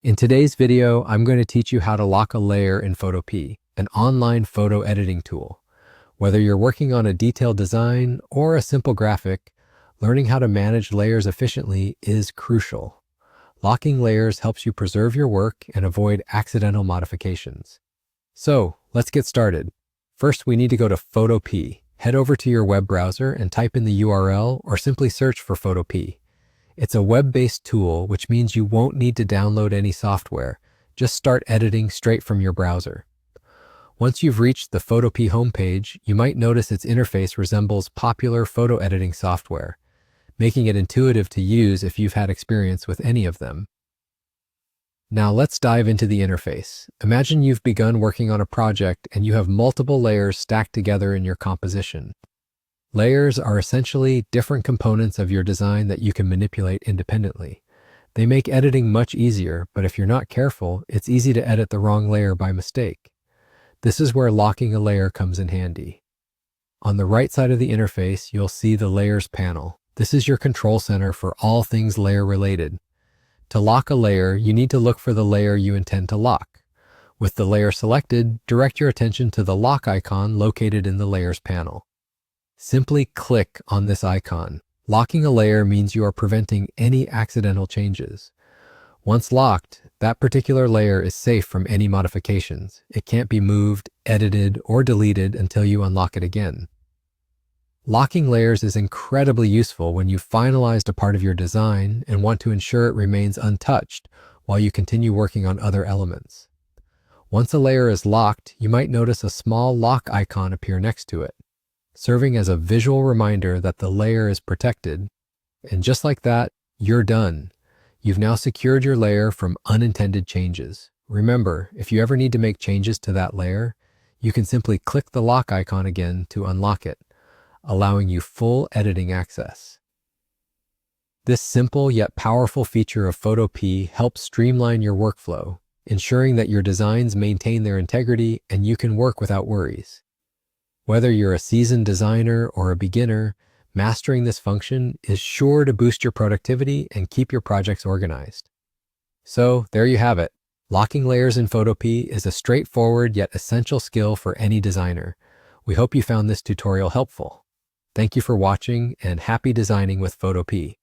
In today's video, I'm going to teach you how to lock a layer in Photopea, an online photo editing tool. Whether you're working on a detailed design or a simple graphic, learning how to manage layers efficiently is crucial. Locking layers helps you preserve your work and avoid accidental modifications. So, let's get started. First, we need to go to Photopea. Head over to your web browser and type in the URL or simply search for Photopea. It's a web-based tool, which means you won't need to download any software. Just start editing straight from your browser. Once you've reached the Photopea homepage, you might notice its interface resembles popular photo editing software, making it intuitive to use if you've had experience with any of them. Now let's dive into the interface. Imagine you've begun working on a project and you have multiple layers stacked together in your composition. Layers are essentially different components of your design that you can manipulate independently. They make editing much easier, but if you're not careful, it's easy to edit the wrong layer by mistake. This is where locking a layer comes in handy. On the right side of the interface, you'll see the Layers panel. This is your control center for all things layer related. To lock a layer, you need to look for the layer you intend to lock. With the layer selected, direct your attention to the lock icon located in the Layers panel. Simply click on this icon. Locking a layer means you are preventing any accidental changes. Once locked, that particular layer is safe from any modifications. It can't be moved, edited, or deleted until you unlock it again. Locking layers is incredibly useful when you've finalized a part of your design and want to ensure it remains untouched while you continue working on other elements. Once a layer is locked, you might notice a small lock icon appear next to it, serving as a visual reminder that the layer is protected. And just like that, you're done. You've now secured your layer from unintended changes. Remember, if you ever need to make changes to that layer, you can simply click the lock icon again to unlock it, allowing you full editing access. This simple yet powerful feature of Photopea helps streamline your workflow, ensuring that your designs maintain their integrity and you can work without worries. Whether you're a seasoned designer or a beginner, mastering this function is sure to boost your productivity and keep your projects organized. So there you have it. Locking layers in Photopea is a straightforward yet essential skill for any designer. We hope you found this tutorial helpful. Thank you for watching and happy designing with Photopea.